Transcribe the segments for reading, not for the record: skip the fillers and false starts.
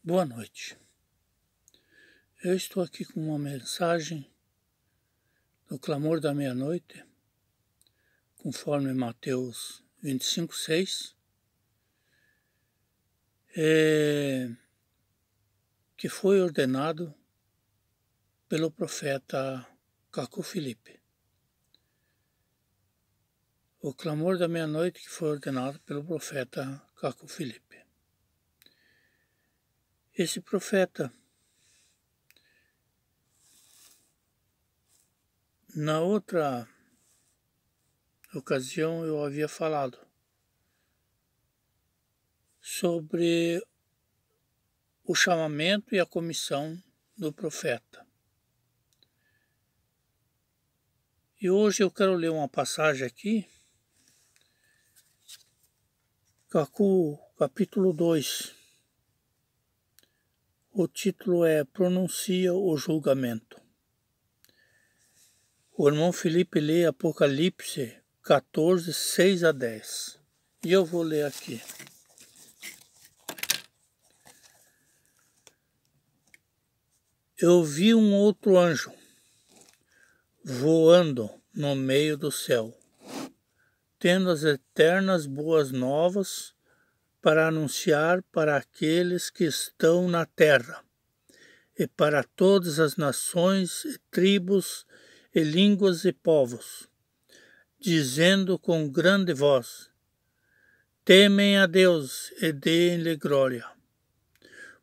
Boa noite. Eu estou aqui com uma mensagem do clamor da meia-noite, conforme Mateus 25:6, que foi ordenado pelo profeta Cacu Filipe. O clamor da meia-noite que foi ordenado pelo profeta Cacu Filipe. Esse profeta, na outra ocasião eu havia falado sobre o chamamento e a comissão do profeta. E hoje eu quero ler uma passagem aqui, capítulo 2. O título é Pronuncia o Julgamento. O irmão Felipe lê Apocalipse 14, 6 a 10. E eu vou ler aqui. Eu vi um outro anjo voando no meio do céu, tendo as eternas boas novas para anunciar para aqueles que estão na terra, e para todas as nações, e tribos, e línguas e povos, dizendo com grande voz: temem a Deus e deem-lhe glória,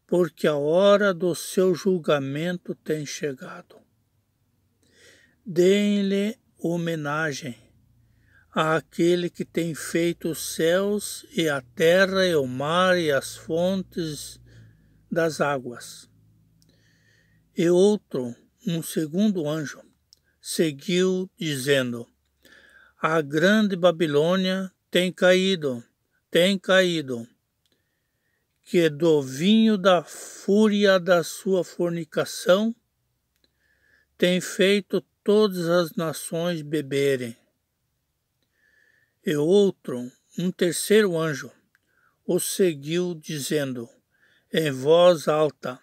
porque a hora do seu julgamento tem chegado. Deem-lhe homenagem àquele que tem feito os céus e a terra e o mar e as fontes das águas. E outro, um segundo anjo, seguiu dizendo: a grande Babilônia tem caído, que do vinho da fúria da sua fornicação tem feito todas as nações beberem. E outro, um terceiro anjo, o seguiu dizendo em voz alta: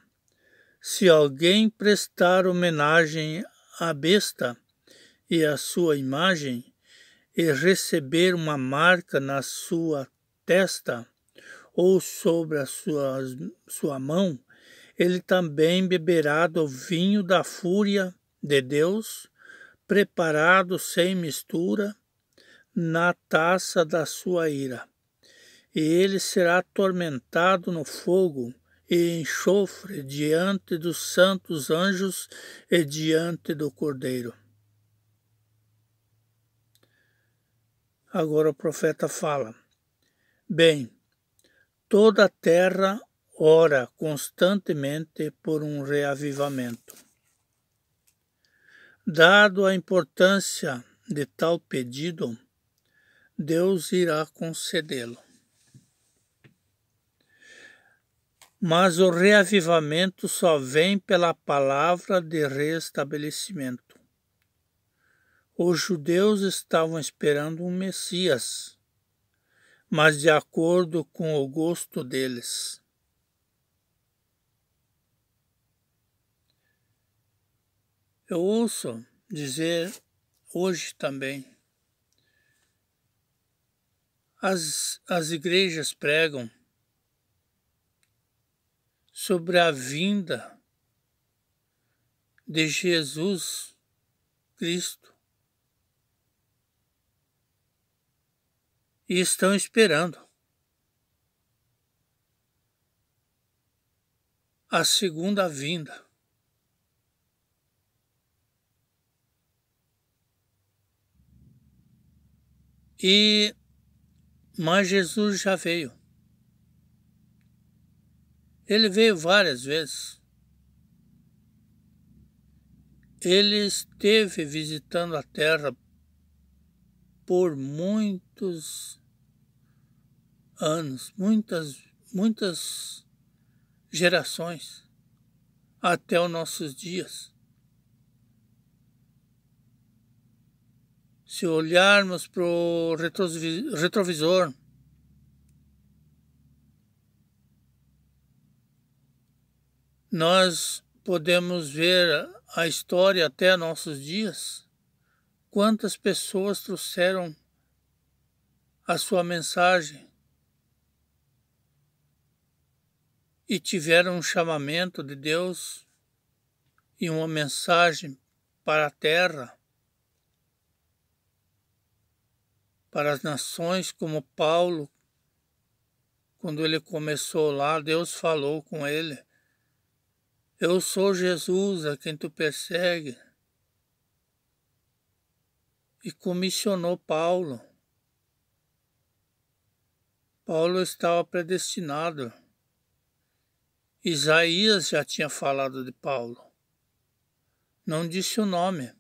se alguém prestar homenagem à besta e à sua imagem, e receber uma marca na sua testa ou sobre a sua mão, ele também beberá do vinho da fúria de Deus, preparado sem mistura, na taça da sua ira. E ele será atormentado no fogo e enxofre diante dos santos anjos e diante do Cordeiro. Agora o profeta fala: bem, toda a terra ora constantemente por um reavivamento. Dado a importância de tal pedido, Deus irá concedê-lo. Mas o reavivamento só vem pela palavra de restabelecimento. Os judeus estavam esperando um Messias, mas de acordo com o gosto deles. Eu ouço dizer hoje também, as igrejas pregam sobre a vinda de Jesus Cristo e estão esperando a segunda vinda. Mas Jesus já veio. Ele veio várias vezes. Ele esteve visitando a terra por muitos anos, muitas gerações, até os nossos dias. Se olharmos para o retrovisor, nós podemos ver a história até nossos dias, quantas pessoas trouxeram a sua mensagem e tiveram um chamamento de Deus e uma mensagem para a terra, para as nações, como Paulo, quando ele começou lá, Deus falou com ele: eu sou Jesus a quem tu persegue. E comissionou Paulo. Paulo estava predestinado. Isaías já tinha falado de Paulo. Não disse o nome,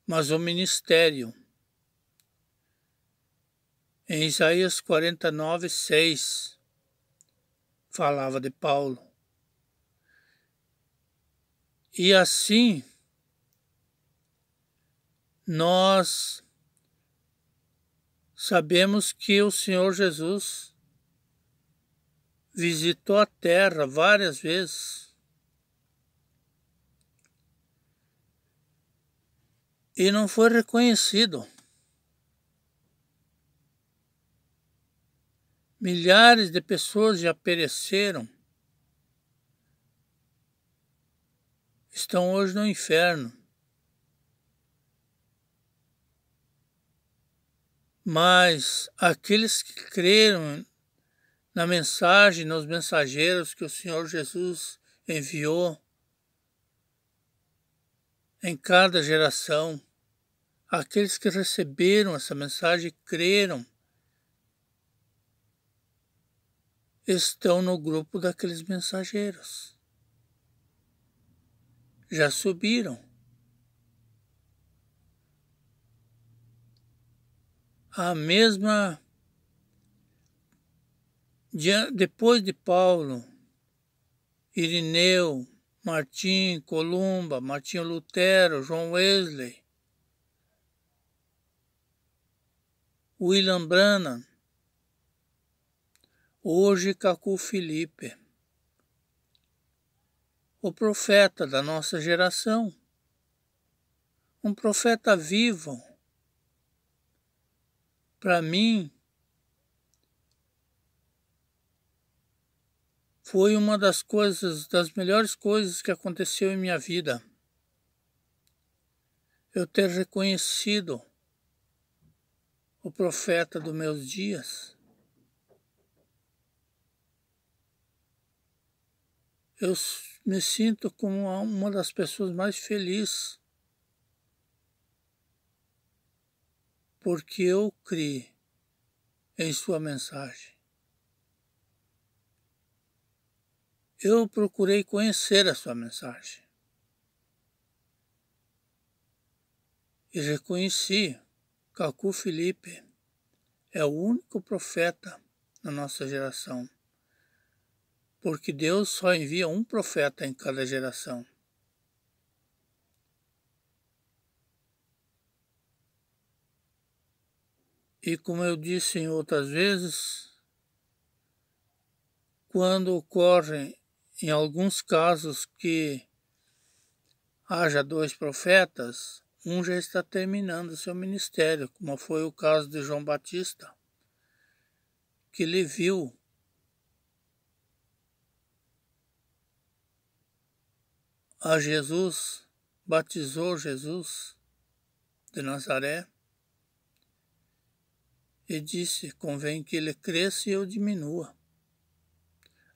mas o ministério. Em Isaías 49:6 falava de Paulo. E assim nós sabemos que o Senhor Jesus visitou a terra várias vezes e não foi reconhecido. Milhares de pessoas já pereceram, estão hoje no inferno. Mas aqueles que creram na mensagem, nos mensageiros que o Senhor Jesus enviou em cada geração, aqueles que receberam essa mensagem e creram, estão no grupo daqueles mensageiros. Já subiram. A mesma, depois de Paulo, Irineu, Martim, Columba, Martinho Lutero, João Wesley, William Branham, hoje Cacu Felipe, o profeta da nossa geração, um profeta vivo. Para mim, foi uma das melhores coisas que aconteceu em minha vida. Eu ter reconhecido o profeta dos meus dias. Eu me sinto como uma das pessoas mais felizes, porque eu criei em sua mensagem. Eu procurei conhecer a sua mensagem e reconheci que Cacu Felipe é o único profeta na nossa geração, porque Deus só envia um profeta em cada geração. E como eu disse em outras vezes, quando ocorre em alguns casos que haja dois profetas, um já está terminando seu ministério, como foi o caso de João Batista, que ele viu a Jesus, batizou Jesus de Nazaré e disse: convém que ele cresça e eu diminua.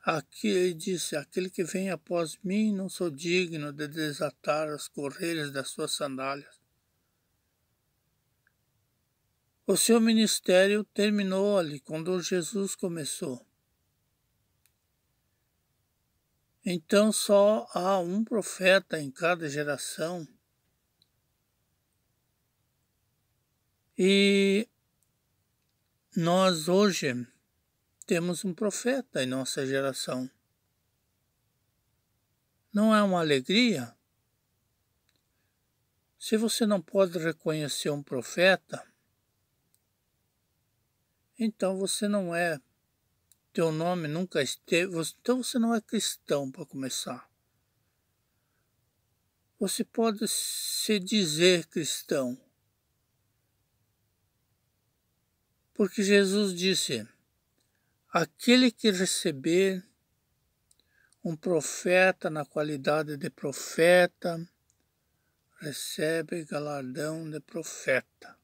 Aqui ele disse: aquele que vem após mim, não sou digno de desatar as correias das suas sandálias. O seu ministério terminou ali, quando Jesus começou. Então só há um profeta em cada geração. E nós hoje temos um profeta em nossa geração. Não é uma alegria? Se você não pode reconhecer um profeta, então você não é teu nome nunca esteve, então você não é cristão para começar. Você pode se dizer cristão, porque Jesus disse: aquele que receber um profeta na qualidade de profeta, recebe galardão de profeta.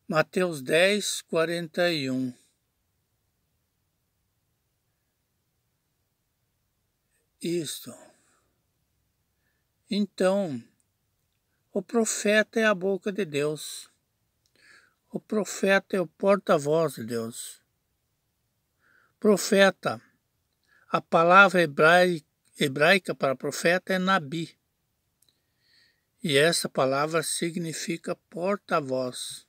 Mateus 10, 41. Isto. Então, o profeta é a boca de Deus. O profeta é o porta-voz de Deus. Profeta, a palavra hebraica para profeta é Nabi. E essa palavra significa porta-voz,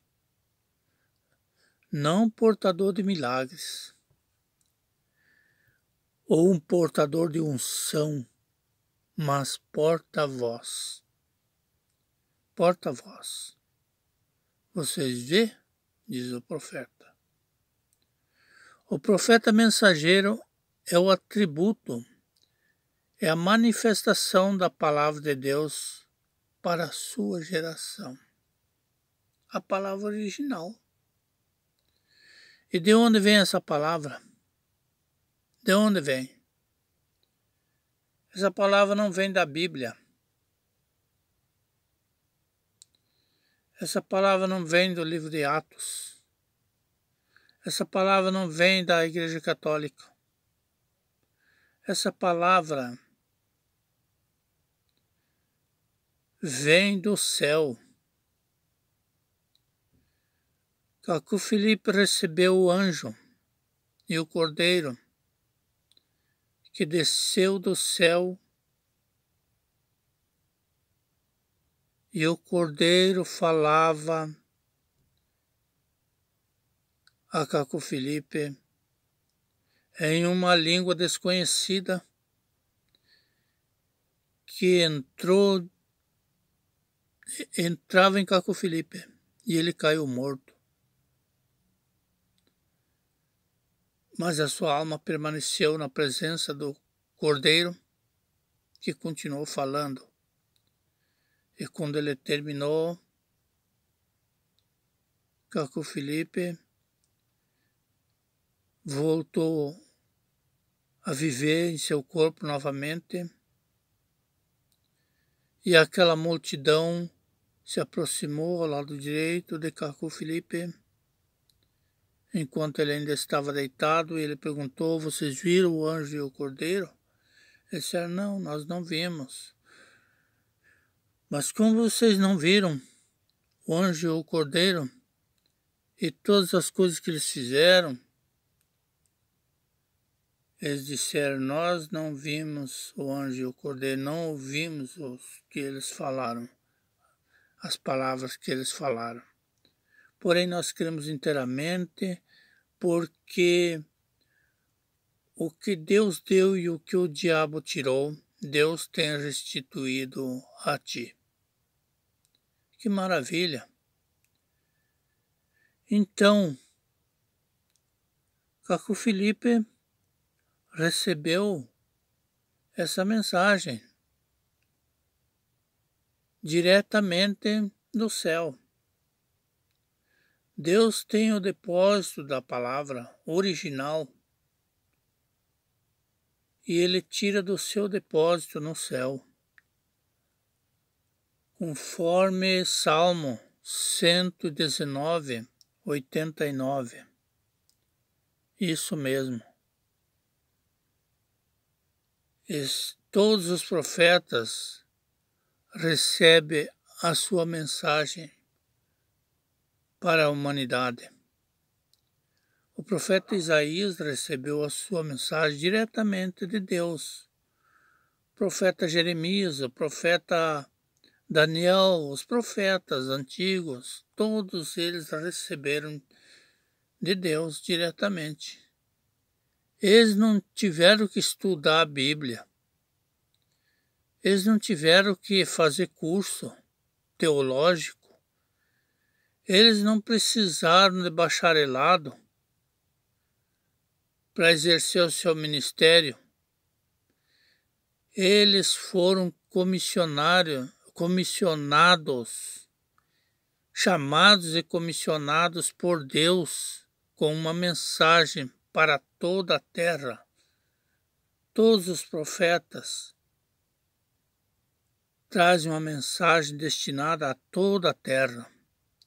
não portador de milagres, ou um portador de unção, mas porta-voz. Porta-voz. Vocês vê? Diz o profeta. O profeta mensageiro é o atributo, é a manifestação da palavra de Deus para a sua geração. A palavra original. E de onde vem essa palavra? De onde vem? Essa palavra não vem da Bíblia. Essa palavra não vem do livro de Atos. Essa palavra não vem da Igreja Católica. Essa palavra vem do céu. Cacu Filipe recebeu o anjo e o cordeiro que desceu do céu, e o cordeiro falava a Cacu Filipe em uma língua desconhecida que entrava em Cacu Filipe e ele caiu morto. Mas a sua alma permaneceu na presença do Cordeiro, que continuou falando. E quando ele terminou, Cacu Filipe voltou a viver em seu corpo novamente, e aquela multidão se aproximou ao lado direito de Cacu Filipe, enquanto ele ainda estava deitado, e ele perguntou: vocês viram o anjo e o cordeiro? Eles disseram: não, nós não vimos. Mas como vocês não viram o anjo e o cordeiro e todas as coisas que eles fizeram? Eles disseram: nós não vimos o anjo e o cordeiro, não ouvimos o que eles falaram, as palavras que eles falaram. Porém, nós cremos inteiramente, porque o que Deus deu e o que o diabo tirou, Deus tem restituído a ti. Que maravilha! Então, Cacu Filipe recebeu essa mensagem diretamente do céu. Deus tem o depósito da palavra original e ele tira do seu depósito no céu, conforme Salmo 119, 89. Isso mesmo. Todos os profetas recebem a sua mensagem para a humanidade. O profeta Isaías recebeu a sua mensagem diretamente de Deus. O profeta Jeremias, o profeta Daniel, os profetas antigos, todos eles receberam de Deus diretamente. Eles não tiveram que estudar a Bíblia. Eles não tiveram que fazer curso teológico. Eles não precisaram de bacharelado para exercer o seu ministério. Eles foram comissionados, chamados e comissionados por Deus com uma mensagem para toda a terra. Todos os profetas trazem uma mensagem destinada a toda a terra.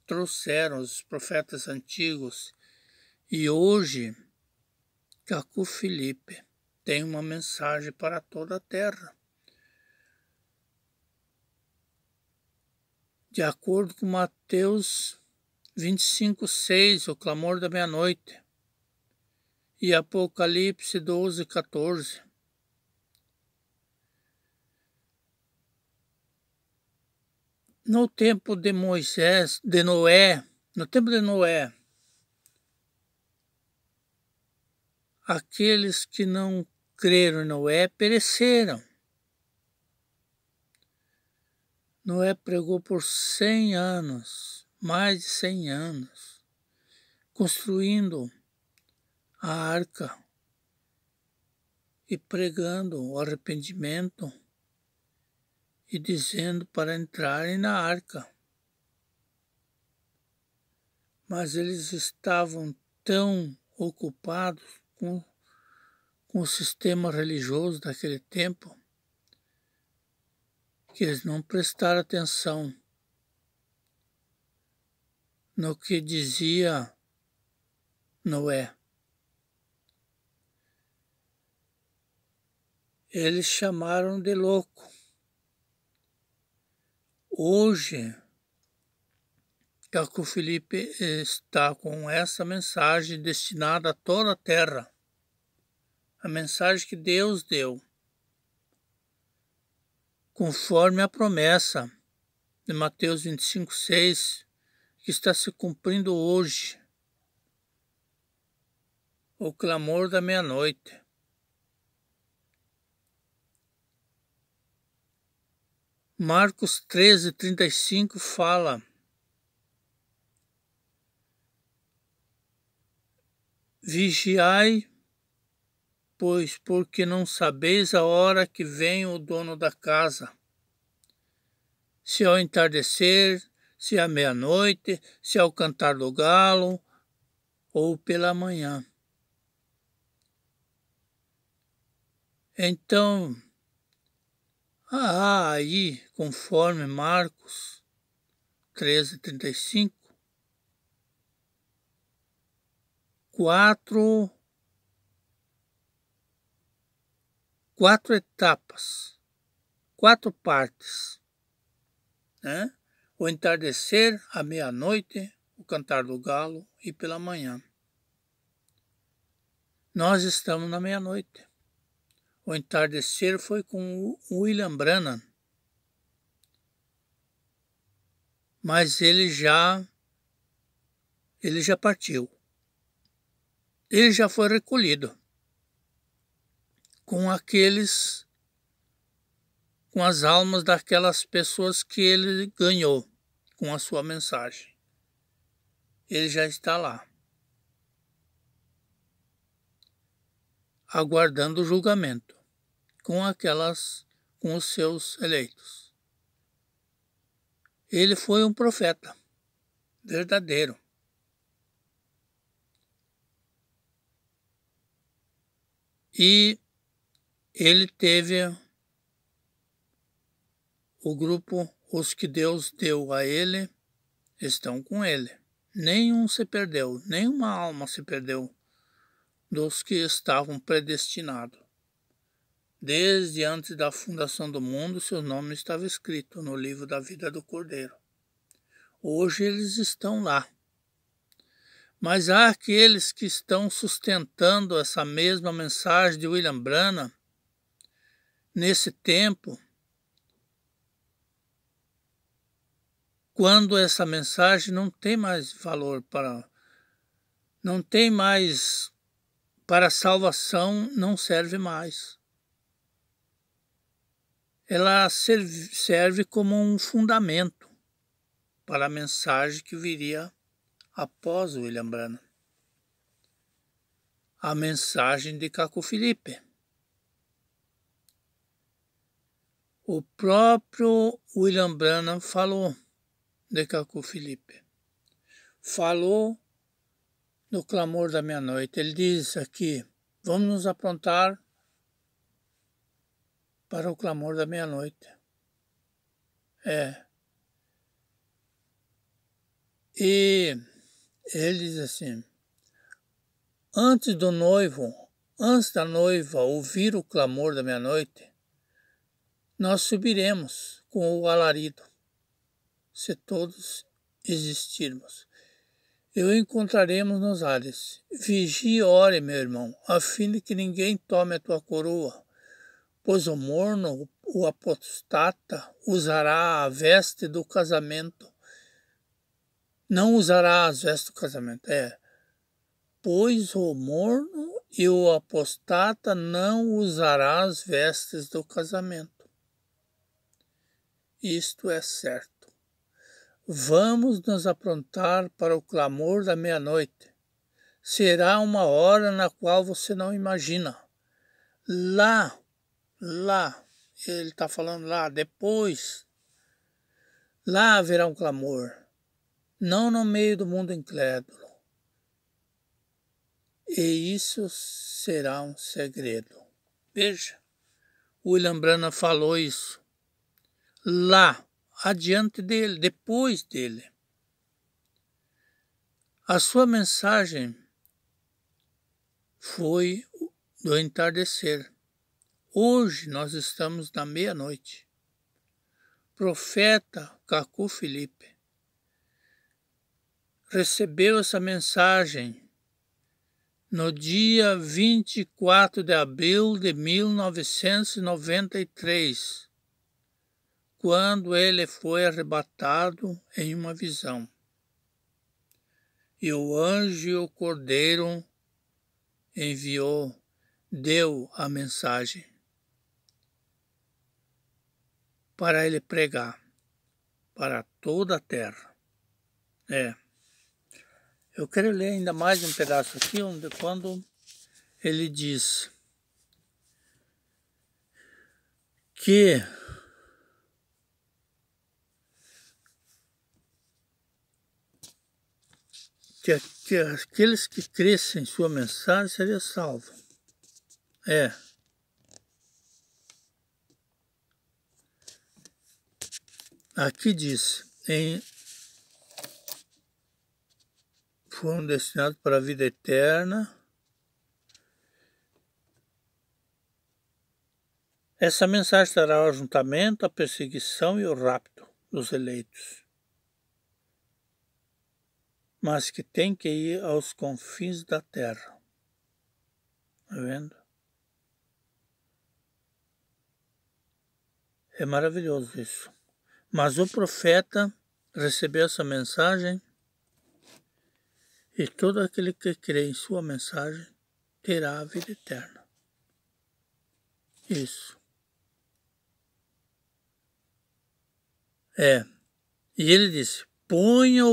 Trouxeram os profetas antigos e hoje Cacu Felipe tem uma mensagem para toda a terra. De acordo com Mateus 25:6, o clamor da meia-noite, e Apocalipse 12:14. No tempo de Noé, aqueles que não creram em Noé pereceram. Noé pregou por 100 anos, mais de 100 anos, construindo a arca e pregando o arrependimento e dizendo para entrarem na arca. Mas eles estavam tão ocupados com o sistema religioso daquele tempo que eles não prestaram atenção no que dizia Noé. Eles chamaram de louco. Hoje, Caco Felipe está com essa mensagem destinada a toda a terra. A mensagem que Deus deu, conforme a promessa de Mateus 25:6, que está se cumprindo hoje. O clamor da meia-noite. Marcos 13:35 fala: vigiai, pois porque não sabeis a hora que vem o dono da casa, se ao entardecer, se à meia-noite, se ao cantar do galo, ou pela manhã. Então, há aí, conforme Marcos 13:35, quatro etapas, 4 partes, né? O entardecer, a meia-noite, o cantar do galo e pela manhã. Nós estamos na meia-noite. O entardecer foi com o William Branham, mas ele já partiu. Ele já foi recolhido com as almas daquelas pessoas que ele ganhou com a sua mensagem. Ele já está lá, aguardando o julgamento com os seus eleitos. Ele foi um profeta verdadeiro. E ele teve o grupo, os que Deus deu a ele, estão com ele. Nenhum se perdeu, nenhuma alma se perdeu dos que estavam predestinados. Desde antes da fundação do mundo, seu nome estava escrito no livro da vida do Cordeiro. Hoje eles estão lá. Mas há aqueles que estão sustentando essa mesma mensagem de William Branham nesse tempo, quando essa mensagem não tem mais valor não tem mais para salvação, não serve mais. Ela serve como um fundamento para a mensagem que viria após William Branham. A mensagem de Caco Felipe. O próprio William Branham falou de Caco Felipe. Falou no clamor da meia-noite. Ele diz aqui, vamos nos aprontar para o clamor da meia-noite. E ele diz assim, antes da noiva ouvir o clamor da meia-noite, nós subiremos com o alarido, se todos existirmos. E o encontraremos nos ares. Vigie e ore, meu irmão, a fim de que ninguém tome a tua coroa, pois o morno, o apostata, usará a veste do casamento. Não usará as vestes do casamento, pois o morno e o apostata não usará as vestes do casamento. Isto é certo. Vamos nos aprontar para o clamor da meia-noite. Será uma hora na qual você não imagina. Lá, ele está falando lá, depois, lá haverá um clamor, não no meio do mundo incrédulo. E isso será um segredo. Veja, William Branham falou isso lá, adiante dele, depois dele. A sua mensagem foi do entardecer. Hoje nós estamos na meia-noite. Profeta Caco Felipe recebeu essa mensagem no dia 24 de abril de 1993, quando ele foi arrebatado em uma visão. E o anjo e o cordeiro deu a mensagem para ele pregar para toda a terra. Eu quero ler ainda mais um pedaço aqui, quando ele diz que aqueles que crescem em sua mensagem seriam salvos. Aqui diz, foram destinados para a vida eterna. Essa mensagem trará o ajuntamento, a perseguição e o rapto dos eleitos, mas que tem que ir aos confins da terra. Está vendo? É maravilhoso isso. Mas o profeta recebeu essa mensagem e todo aquele que crê em sua mensagem terá a vida eterna. Isso. E ele disse, ponha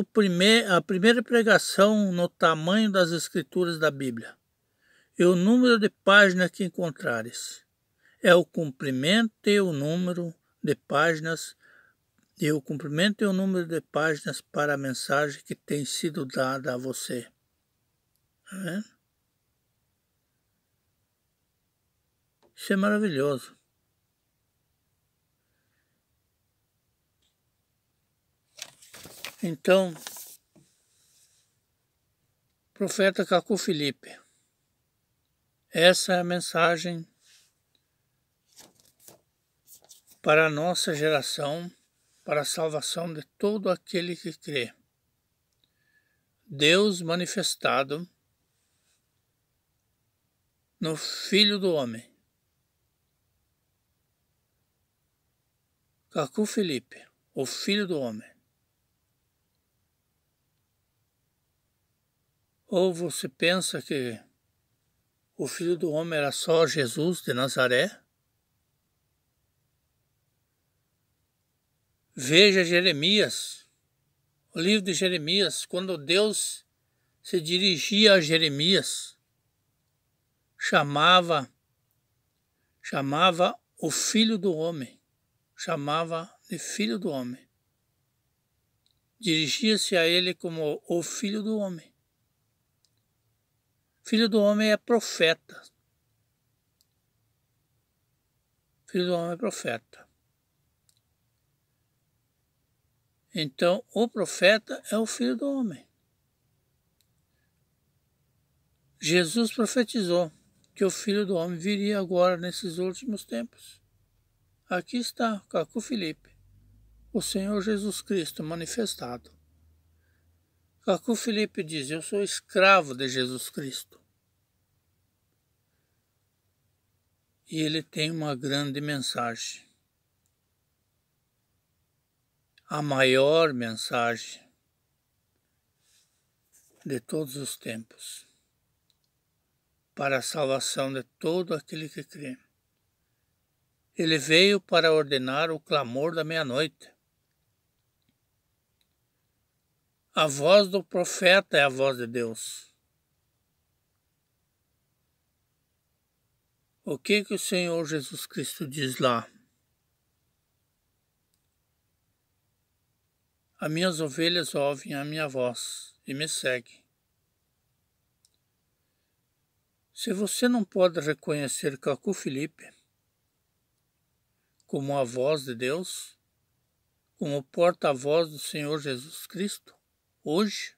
a primeira pregação no tamanho das escrituras da Bíblia, e o número de páginas que encontrares. É o cumprimento e o número de páginas, para a mensagem que tem sido dada a você. Isso é maravilhoso. Então, profeta Caco Felipe, essa é a mensagem para a nossa geração, para a salvação de todo aquele que crê. Deus manifestado no Filho do Homem. Caco Felipe, o Filho do Homem. Ou você pensa que o Filho do Homem era só Jesus de Nazaré? Veja Jeremias, O livro de Jeremias, quando Deus se dirigia a Jeremias, chamava o filho do homem, chamava de filho do homem. Dirigia-se a ele como o filho do homem. Filho do homem é profeta. Filho do homem é profeta. Então, o profeta é o filho do homem. Jesus profetizou que o filho do homem viria agora nesses últimos tempos. Aqui está, Cacu Felipe, o Senhor Jesus Cristo manifestado. Cacu Felipe diz: eu sou escravo de Jesus Cristo. E ele tem uma grande mensagem. A maior mensagem de todos os tempos, para a salvação de todo aquele que crê. Ele veio para ordenar o clamor da meia-noite. A voz do profeta é a voz de Deus. O que o Senhor Jesus Cristo diz lá? As minhas ovelhas ouvem a minha voz e me seguem. Se você não pode reconhecer Cacu Felipe como a voz de Deus, como porta-voz do Senhor Jesus Cristo, hoje,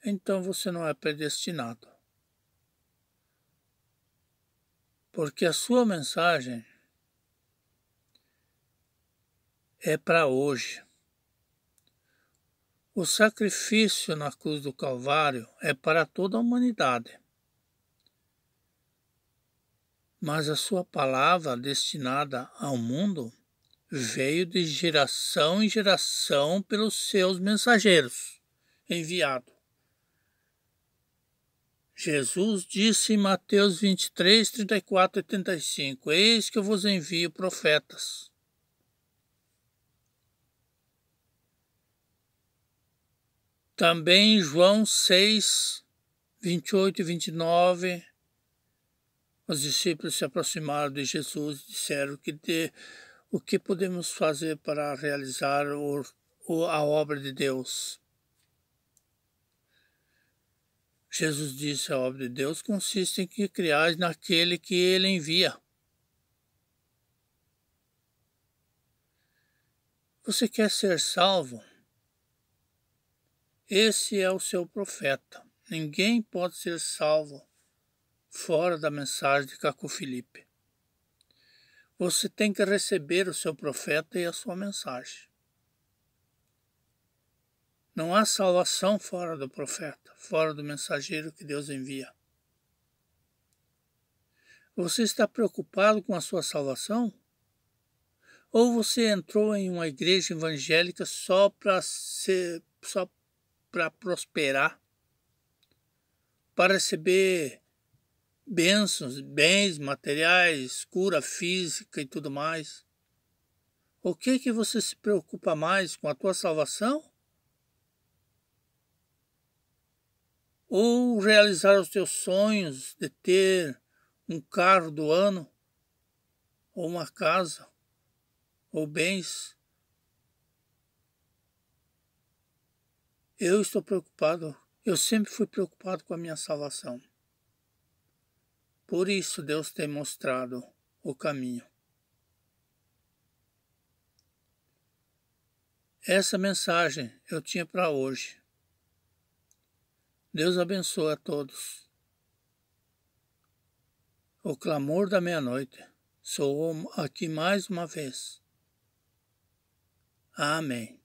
então você não é predestinado. Porque a sua mensagem é para hoje. O sacrifício na cruz do Calvário é para toda a humanidade. Mas a sua palavra destinada ao mundo veio de geração em geração pelos seus mensageiros enviados. Jesus disse em Mateus 23, 34 e 35, eis que eu vos envio profetas. Também em João 6, 28 e 29, os discípulos se aproximaram de Jesus e disseram o que podemos fazer para realizar a obra de Deus. Jesus disse: a obra de Deus consiste em que criais naquele que ele envia. Você quer ser salvo? Esse é o seu profeta. Ninguém pode ser salvo fora da mensagem de Cacu Felipe. Você tem que receber o seu profeta e a sua mensagem. Não há salvação fora do profeta, fora do mensageiro que Deus envia. Você está preocupado com a sua salvação? Ou você entrou em uma igreja evangélica só para prosperar, para receber bênçãos, bens materiais, cura física e tudo mais? O que você se preocupa mais, com a tua salvação? Ou realizar os teus sonhos de ter um carro do ano, ou uma casa, ou bens? Eu estou preocupado, eu sempre fui preocupado com a minha salvação. Por isso Deus tem mostrado o caminho. Essa mensagem eu tinha para hoje. Deus abençoe a todos. O clamor da meia-noite soou aqui mais uma vez. Amém.